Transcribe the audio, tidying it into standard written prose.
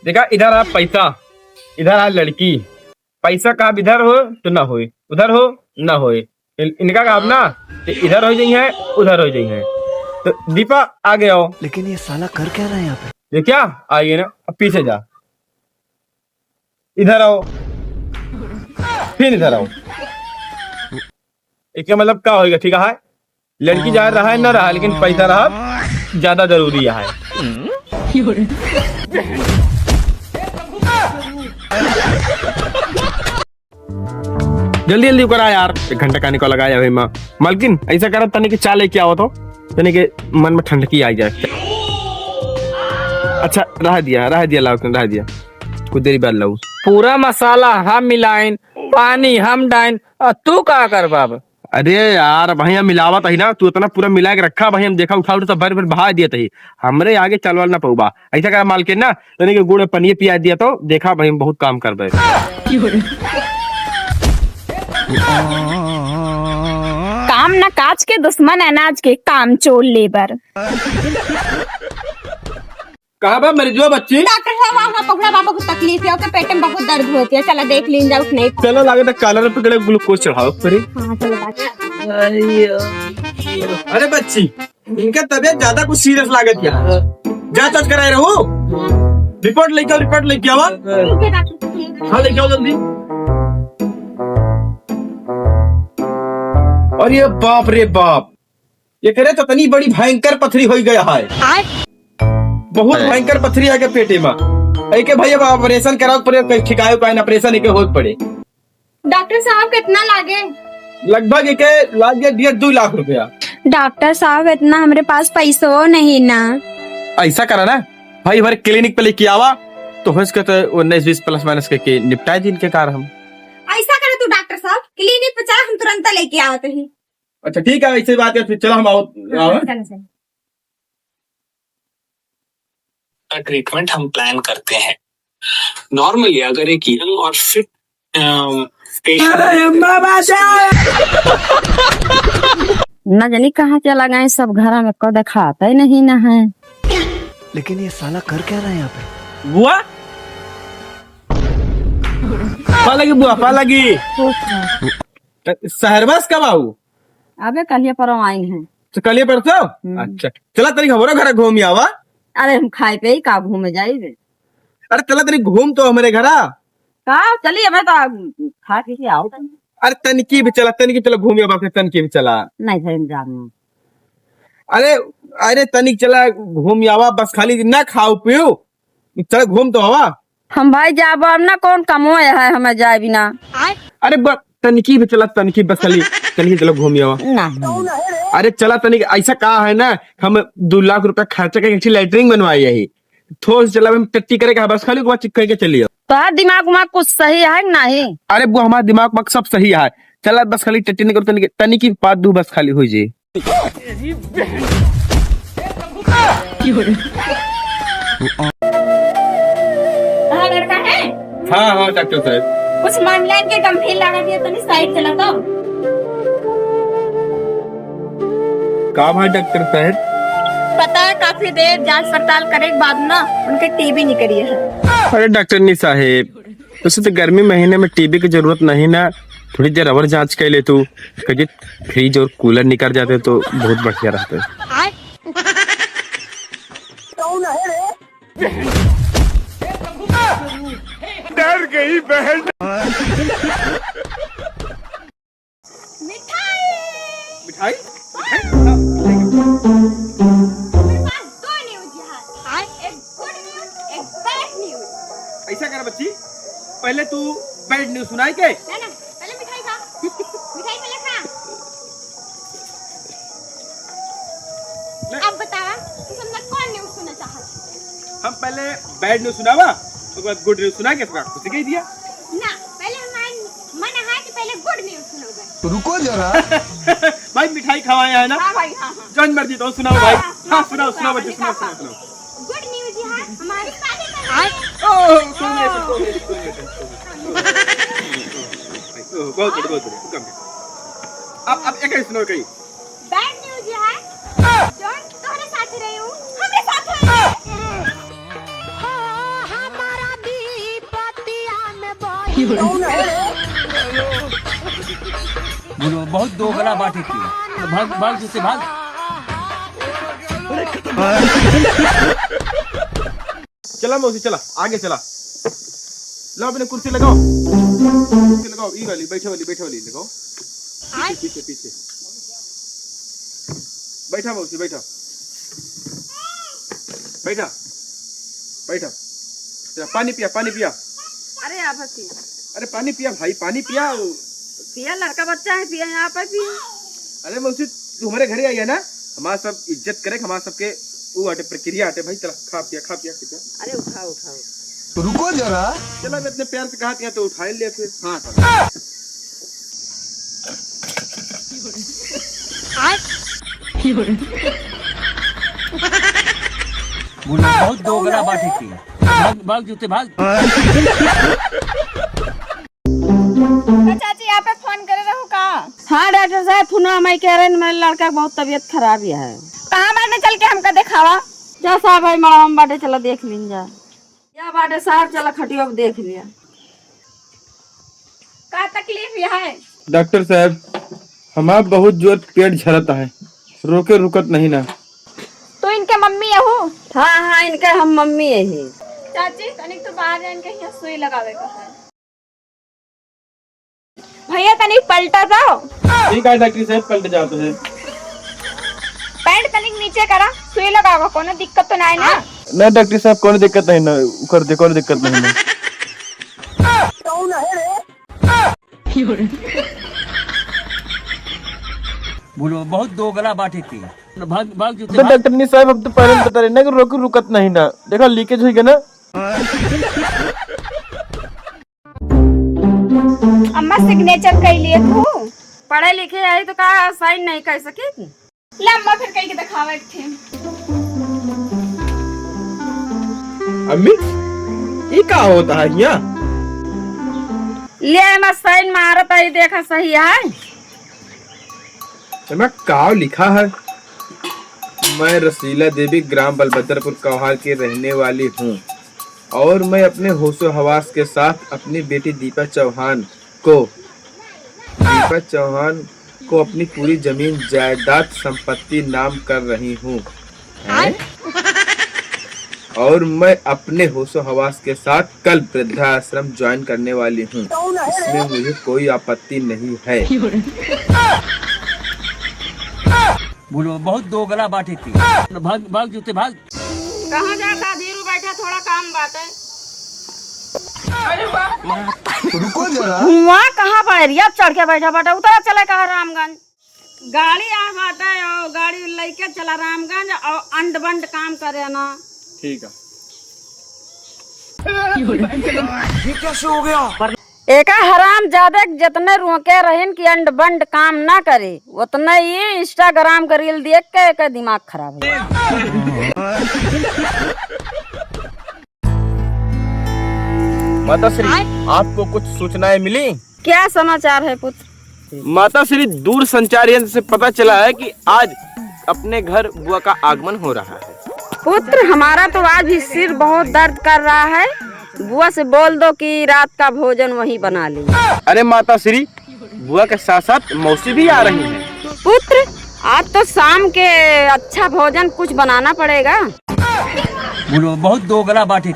देखा इधर आ पैसा, इधर आ लड़की। पैसा का इधर हो तो ना हो, उधर हो ना हो। इनका काम ना तो इधर हो जाई है, उधर हो जाई है। तो दीपा आगे आओ। लेकिन ये साला कर क्या रहा है यहाँ पे? ये क्या आइए ना, अब पीछे जा, इधर आओ, फिर इधर आओ। इसका मतलब क्या होगा? ठीक है, लड़की जा रहा है ना रहा, लेकिन पैसा रहा ज्यादा जरूरी है। जल्दी जल्दी करा यार, 1 घंटा का निकल लगाया भाई माँ। मालकिन ऐसा करा तने की चाय लेके आओ तो तने के मन में ठंडकी आ जाए। अच्छा रह दिया लाओ, रह दिया, कुछ देरी बाद लाऊ। पूरा मसाला हम मिलाइन, पानी हम डाइन, और तू का कर बाब? अरे यार भैया मिलावत है ना, तू इतना पूरा मिला के रखा भाई, हम देखा उठा तो भर भर बहा दिया था। हमरे आगे चलवाल ना पऊबा। ऐसा करा मालकिन ना तने के गुड़ पनीर पिया दिया तो देखा भाई हम बहुत काम कर रहे। काम न काज के दुश्मन अनाज के, काम चोर लेबर। कहा बा मरी जो बच्ची? डॉक्टर साहब वहाँ पकड़ा बाबा को तकलीफ है, उसके पेट में बहुत दर्द होती है, चला देख लीन जाओ। नहीं चलो लागे तो कालर पे गड़े ग्लूकोज चढ़ाओ परी। हाँ चलो डॉक्टर। अरे बच्ची इनका तबीयत ज्यादा कुछ सीरियस लागत क्या? जा जांच कराए रहो, रिपोर्ट लेके आओ, रिपोर्ट लेके आओ। हाँ लेके आओ जल्दी। और ये बाप रे बाप, ये करे तो तनी बड़ी भयंकर पथरी हो गया है, बहुत भयंकर पथरी है के पेटे में। के भाई अब ऑपरेशन कराओ पड़े, ठिकायो का ऑपरेशन एक हो पड़े। डॉक्टर साहब कितना लागे? लगभग एक लाख 1.5-2 लाख रुपया। डॉक्टर साहब इतना हमारे पास पैसो नहीं ना। ऐसा करा ना भाई, हमारे क्लिनिक पे लेके आवा तो हो सके तो 19-20 प्लस माइनस के निपटाए दिन के कार हम। ऐसा करे तू डॉक्टर साहब, क्लिनिक पे चला, हम तुरंत लेके आते हैं। अच्छा ठीक है, ऐसी बात है, फिर चलो हम आओ। ट्रीटमेंट हम प्लान करते हैं। नॉर्मली अगर एक यंग और फिट न जानी कहाँ चला गए, सब घर में को दिखाता ही नहीं ना है। लेकिन ये साला कर क्या रहा है यहाँ पे? बुआ पालगी, बुआ पालगी शहरबस कब आऊ? अबे कल परसों आई हैं। तो कल परसों? अच्छा चला तरी हमारा घर घूम आवा। अरे हम खाए पे ही का घूमे जाइए। अरे चला तरी घूम तो हमारे घर का चलिए, मैं तो खा के आओ। अरे तनकी भी चला, तनकी चलो घूम आवा, फिर तनकी भी चला। नहीं सर जाना। अरे अरे तनिक चला घूम आवा, बस खाली ना खाओ पियो, चला घूम तो आवा। हम भाई जाब ना, कौन कमो है हमें जाए बिना। अरे तनिकी भी चला, तनिकी बस खाली तनिकी चलो घूम आवा। अरे चला तनिक, ऐसा कहा है ना, हम 2 लाख रुपया खर्चा करके लैटरिंग बनवाई है, थोड़ा चला हम टट्टी करेगा, बस खाली चिक करके चलिए। तो दिमाग उमाग कुछ सही है नहीं? अरे वो हमारा दिमाग मक सब सही है, चला बस खाली टट्टी नहीं करो, तनिकी बात दू बस खाली हो जाए। लड़का है? हाँ डॉक्टर साहब, कुछ मामला के गंभीर लगा दिया तो नहीं, साइड चला तो। काम है डॉक्टर साहब? पता है काफी देर जांच पड़ताल करे के बाद ना उनके टीबी निकली है। अरे डॉक्टर नी साहेब, वैसे तो गर्मी महीने में टीबी की जरूरत नहीं ना, थोड़ी देर और जांच कर ले तू, कभी फ्रिज और कूलर निकल जाते तो बहुत बढ़िया रहता है। डर गई बहन। मिठाई ऐसा कर बच्ची, पहले तू बैड न्यूज सुनाई के ना, पहले मिठाई खा। मिठाई पहले खा। अब बतावा तू सबने कौन न्यूज़ सुनना चाहत? हम पहले बैड न्यूज सुनावा, उसके बाद गुड न्यूज सुना के खुशी कह दिया ना, पहले हमारा मन है कि पहले गुड न्यूज़ सुनोगे। तो रुको जरा। भाई मिठाई खवाया है ना? हाँ भाई हाँ। जौन मर्जी तो सुनाओ भाई। हाँ सुनाओ बच्चे, सुनाओ। गुड न्यूज़ है हमारी शादी बहुत बढ़िया। अब एक सुनो कहीं। बैड न्यूज़ है जॉन तुम्हारे साथ रही हूँ, हमारे साथ है। बहुत दोगला बात है। भाग भाग जिससे भाग। चला मौसी चला आगे चला। लो अपने कुर्सी लगाओ, कुर्सी लगाओ, ई वाली बैठे वाली लगाओ। पीछे पीछे बैठा मौसी, बैठा बैठा बैठा। चला पानी पिया, पानी पिया। अरे आप हंसी अरे पानी पिया भाई, पानी पिया। पिया, लड़का बच्चा है, पिया यहाँ पर पिया। अरे मौसी तू हमारे घरे आई है ना, हमारा सब इज्जत करे, हमारा सबके वो हटे प्रक्रिया हटे भाई। चला खा पिया पिया। अरे उठाओ उठाओ। रुको जरा। चला मैं इतने प्यार से कहा था तो उठा लिया फिर। हाँ बहुत दोगला बात है। भाग भाग जूते भाग। चाची यहाँ पे फोन करे रहो का? हाँ डॉक्टर साहब, पुनः मैं कह रहे मेरे लड़का बहुत तबीयत खराब है। कहाँ बाटे चल के हमका दिखावा? जा साहब भाई मड़ा हम बाटे चला देख लीन जा। या बाटे साहब चला खटिया अब देख लिया। का तकलीफ है? डॉक्टर साहब हमारा बहुत जोर पेट झरता है, रोके रुकत नहीं ना। तो इनके मम्मी है हो? हाँ इनके हम मम्मी है। चाची तनिक तो बाहर जान के यहाँ सुई लगावे का है। भैया तनिक पलटा जाओ। ठीक है डॉक्टर साहब पलट जाते हैं। पैंट तनिक नीचे करा, सुई लगाओ, कोनो दिक्कत तो नहीं ना? ना डॉक्टर साहब कोई दिक्कत नहीं ना, कर दे कोई दिक्कत नहीं ना। बहुत दोगला बात है। भाग भाग जूते तो भाग। डॉक्टर नहीं साहब अब तो पहले बता रहे ना कि रोके रुकत नहीं ना, देखा लीकेज हो गया ना। अम्मा सिग्नेचर कर लिए तू? पढ़े लिखे आई तो का साइन नहीं कर सके। ले अम्मा फिर कहीं के दिखावे थे। अम्मी ये क्या होता है यहाँ? ले मैं साइन मारत आई, देखा सही है। मैं काव लिखा है, मैं रसीला देवी ग्राम बलभद्रपुर कौहार की रहने वाली हूँ और मैं अपने होशो हवास के साथ अपनी बेटी दीपा चौहान को अपनी पूरी जमीन जायदाद संपत्ति नाम कर रही हूँ और मैं अपने होशो हवास के साथ कल वृद्धाश्रम ज्वाइन करने वाली हूँ। इसमें मुझे कोई आपत्ति नहीं है। बहुत दोगला बात है। भाग भाग जूते भाग। कहाँ जाता धीरू, बैठा थोड़ा काम बात है। रुको जरा। वहाँ कहाँ पर रिया चढ़ के बैठा बाटा, उतरा चले कहा रामगंज। गाड़ी आ बाटा और गाड़ी लेके चला रामगंज और अंड बंड काम करे ना। ठीक है। ये कैसे हो गया? एक हराम ज्यादा जितने रोके रहन कि अंड बंड काम ना करे, उतने ही इंस्टाग्राम का रील देख के एक दिमाग खराब है। माता श्री आपको कुछ सूचनाएं मिली? क्या समाचार है पुत्र? माता श्री दूर संचार यंत्र से पता चला है कि आज अपने घर बुआ का आगमन हो रहा है। पुत्र हमारा तो आज भी सिर बहुत दर्द कर रहा है, बुआ से बोल दो कि रात का भोजन वहीं बना ले। अरे माता श्री बुआ के साथ साथ मौसी भी आ रही है। पुत्र आज तो शाम के अच्छा भोजन कुछ बनाना पड़ेगा। बहुत दोगला बात है।